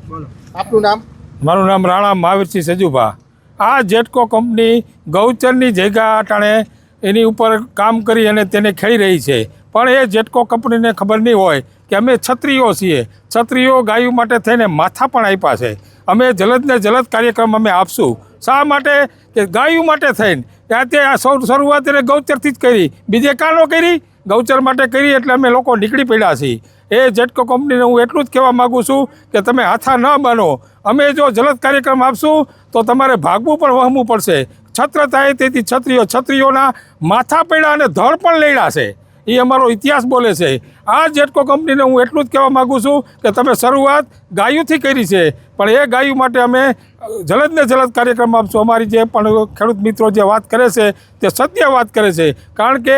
આપનું નામ? મારું નામ રાણા મહાવીરસિંહ સજુભા। આ જેટકો કંપની ગૌચરની જગ્યા અટાણે એની ઉપર કામ કરી અને તેને ખેડી રહી છે, પણ એ જેટકો કંપનીને ખબર નહીં હોય કે અમે ક્ષત્રિયો છીએ। ક્ષત્રિયો ગાયો માટે થઈને માથા પણ આપ્યા છે। અમે જલદને જલદ કાર્યક્રમ અમે આપશું। શા માટે? કે ગાયો માટે થઈને ત્યાંથી આ શરૂઆત એને ગૌચરથી જ કરી, બીજે કાં ન કરી, ગૌચર માટે કરી, એટલે અમે લોકો નીકળી પડ્યા છીએ। એ જેટકો કંપનીને હું એટલું જ કહેવા માગું છું કે તમે હાથા ન બનો। અમે જો જલદ કાર્યક્રમ આપશું તો તમારે ભાગવું પણ વહમવું પડશે। છત્ર થાય તેથી ક્ષત્રિયોના માથા પડ્યા અને ધડ પણ લેડા છે, એ અમારો ઇતિહાસ બોલે છે। આ જેટકો કંપનીને હું એટલું જ કહેવા માગું છું કે તમે શરૂઆત ગાયોથી કરી છે, પણ એ ગાયો માટે અમે જલદને જલદ કાર્યક્રમ આપશું। અમારી જે પણ ખેડૂત મિત્રો જે વાત કરે છે તે સત્ય વાત કરે છે, કારણ કે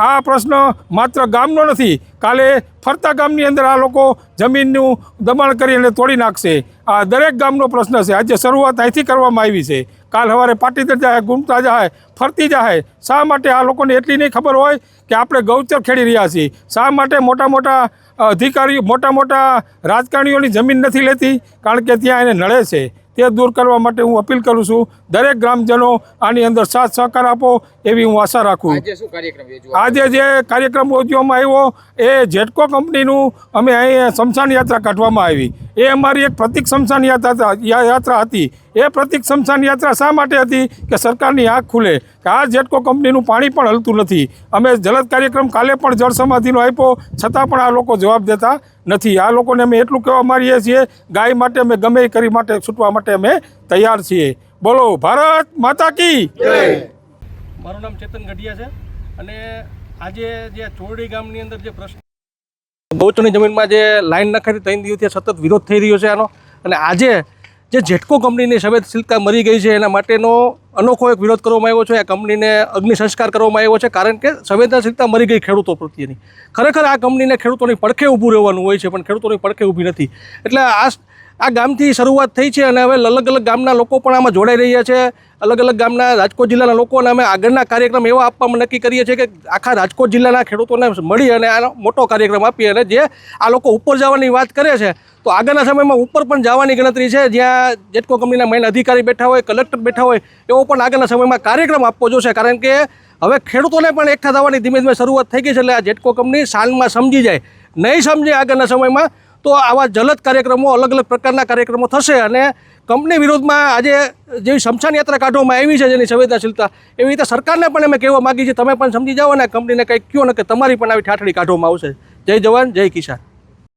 આ પ્રશ્ન માત્ર ગામનો નથી, કાલે ફરતા ગામની અંદર આ લોકો જમીનનું દબાણ કરી અને તોડી નાખશે। આ દરેક ગામનો પ્રશ્ન છે। આજે શરૂઆત અહીંથી કરવામાં આવી છે, કાલ સવારે પાટીદર જાય, ગુમતા જાય, ફરતી જાય। શા માટે આ લોકોને એટલી નહીં ખબર હોય કે આપણે ગૌચર ખેડી રહ્યા છીએ? શા માટે મોટા મોટા અધિકારીઓ, મોટા મોટા રાજકારણીઓની જમીન નથી લેતી? કારણ કે ત્યાં એને નડે છે। તે દૂર કરવા માટે હું અપીલ કરું છું, દરેક ગ્રામજનો આની અંદર સાથ સહકાર આપો એવી હું આશા રાખું। આજે જે કાર્યક્રમ યોજવામાં આવ્યો એ જેટકો કંપનીનું અમે અહીં સ્મશાન યાત્રા કાઢવામાં આવી। એ અમારી એક પ્રતિક સ્મશાન યાત્રા હતી। એ પ્રતિક સ્મશાન યાત્રા શા માટે હતી? કે સરકારની આંખ ખુલે કે આ જેટકો કંપનીનું પાણી પણ હલતું નથી। અમે જલદ કાર્યક્રમ કાલે પણ જળ સમાધિનો આપ્યો, છતાં પણ આ લોકો જવાબ દેતા નથી। આ લોકોને અમે એટલું કહેવા માંગીએ છીએ, ગાય માટે અમે ગમે એ કરી માટે છૂટવા માટે અમે તૈયાર છીએ। બોલો ભારત માતા કી જય। મારું નામ ચેતન ગઢિયા છે અને આજે જે ચોરડી ગામની અંદર જે પ્રશ્ન ગૌચરની જમીનમાં જે લાઈન નખાતી 3 દિવસથી સતત વિરોધ થઈ રહ્યો છે આનો, અને આજે જે જેટકો કંપનીની સંવેદનશીલતા મરી ગઈ છે એના માટેનો અનોખો એક વિરોધ કરવામાં આવ્યો છે। આ કંપનીને અગ્નિ સંસ્કાર કરવામાં આવ્યો છે, કારણ કે સંવેદનશીલતા મરી ગઈ ખેડૂતો પ્રત્યેની। ખરેખર આ કંપનીને ખેડૂતોની પડખે ઊભું રહેવાનું હોય છે, પણ ખેડૂતોની પડખે ઊભી નથી। એટલે આ ગામથી શરૂઆત થઈ છે અને હવે અલગ અલગ ગામના લોકો પણ આમાં જોડાઈ રહ્યા છે। અલગ અલગ ગામના રાજકોટ જિલ્લાના લોકોને અમે આગળના કાર્યક્રમ એવા આપવામાં નક્કી કરીએ છીએ કે આખા રાજકોટ જિલ્લાના ખેડૂતોને મળી અને આનો મોટો કાર્યક્રમ આપીએ। અને જે આ લોકો ઉપર જવાની વાત કરે છે તો આગળના સમયમાં ઉપર પણ જવાની ગણતરી છે, જ્યાં જેટકો કંપનીના મેઇન અધિકારી બેઠા હોય, કલેક્ટર બેઠા હોય, એવો પણ આગળના સમયમાં કાર્યક્રમ આપવો જોશે। કારણ કે હવે ખેડૂતોને પણ એકઠા થવાની ધીમે ધીમે શરૂઆત થઈ ગઈ છે। એટલે આ જેટકો કંપની શાનમાં સમજી જાય, નહીં સમજે આગળના સમયમાં તો આવા જલદ કાર્યક્રમો, અલગ અલગ પ્રકારના કાર્યક્રમો થશે। અને કંપની વિરોધમાં આજે જેવી સ્મશાન યાત્રા કાઢવામાં આવી છે, જેની સંવેદનશીલતા, એવી રીતે સરકારને પણ અમે કહેવા માગીએ છીએ, તમે પણ સમજી જાઓ અને કંપનીને કંઈક કહો ને કે તમારી પણ આવી ઠાઠડી કાઢવામાં આવશે। જય જવાન જય કિસાન।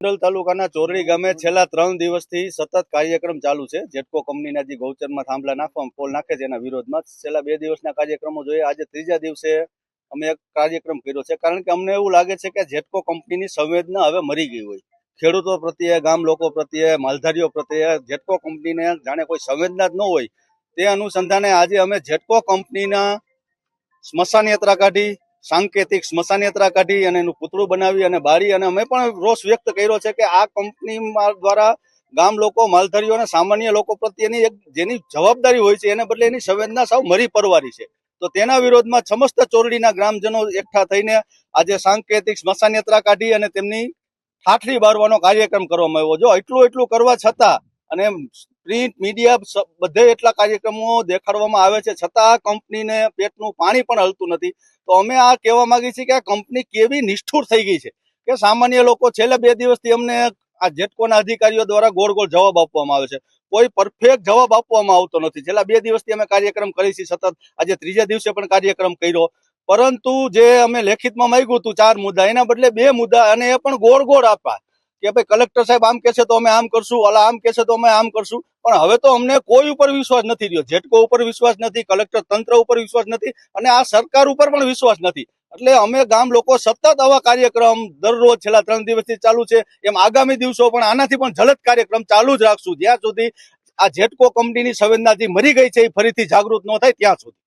ગોંડલ તાલુકાના ચોરડી ગામે છેલ્લા 3 દિવસથી સતત કાર્યક્રમ ચાલુ છે। જેટકો કંપનીના જે ગૌચરમાં થાંભલા નાખવામાં પોલ નાખે છે એના વિરોધમાં છેલ્લા 2 દિવસના કાર્યક્રમો જોઈએ। આજે ત્રીજા દિવસે અમે એક કાર્યક્રમ કર્યો છે, કારણ કે અમને એવું લાગે છે કે જેટકો કંપનીની સંવેદના હવે મરી ગઈ હોય। ખેડૂતો પ્રત્યે, ગામ લોકો પ્રત્યે, માલધારીઓ પ્રત્યે જેટકો કંપનીને જાણે કોઈ સંવેદના જ ન હોય। તે અનુસંધાને આજે અમે જેટકો કંપનીના સ્મશાન યાત્રા કાઢી, સાંકેતિક સ્મશાન યાત્રા કાઢી અને એનું પૂતળું બનાવી અને બાળી, અને અમે પણ રોષ વ્યક્ત કર્યો છે કે આ કંપની દ્વારા ગામ લોકો, માલધારીઓ અને સામાન્ય લોકો પ્રત્યેની એક જેની જવાબદારી હોય છે એને બદલે એની સંવેદના સાવ મરી પરવારી છે। તો તેના વિરોધમાં સમસ્ત ચોરડીના ગ્રામજનો એકઠા થઈને આજે સાંકેતિક સ્મશાન યાત્રા કાઢી અને તેમની ઠાઠડી બારવાનો કાર્યક્રમ કરવામાં આવ્યો। જો એટલું કરવા છતાં અને પ્રિન્ટ મીડિયા બધે એટલા કાર્યક્રમો દેખાડવામાં આવે છે, છતાં કંપનીને પેટનું પાણી પણ હલતું નથી। તો અમે આ કહેવા માંગીએ છીએ કે આ કંપની કેવી નિષ્ઠુર થઈ ગઈ છે કે સામાન્ય લોકો છેલ્લા 2 દિવસથી અમને આ જેટકોના અધિકારીઓ દ્વારા ગોળ ગોળ જવાબ આપવામાં આવે છે, કોઈ પરફેક્ટ જવાબ આપવામાં આવતો નથી। છેલ્લા 2 દિવસથી અમે કાર્યક્રમ કરી છીએ સતત, આજે ત્રીજા દિવસે પણ કાર્યક્રમ કર્યો, પરંતુ જે અમે લેખિતમાં માંગ્યું હતું 4 મુદ્દા, એના બદલે 2 મુદ્દા, અને એ પણ ગોળ ગોળ આપ્યા કે ભાઈ કલેક્ટર સાહેબ આમ કહેશે તો અમે આમ કરશું, ઓલા આમ કહેશે તો અમે આમ કરશું। પણ હવે તો અમને કોઈ ઉપર વિશ્વાસ નથી રહ્યો। જેટકો ઉપર વિશ્વાસ નથી, કલેક્ટર તંત્ર ઉપર વિશ્વાસ નથી, અને આ સરકાર ઉપર પણ વિશ્વાસ નથી। એટલે અમે ગામ લોકો સતત આવા કાર્યક્રમ દરરોજ છેલ્લા 3 દિવસથી ચાલુ છે, એમ આગામી દિવસો પણ આનાથી પણ જલદ કાર્યક્રમ ચાલુ જ રાખશું, જ્યાં સુધી આ જેટકો કંપનીની સંવેદનાથી મરી ગઈ છે એ ફરીથી જાગૃત ન થાય ત્યાં સુધી।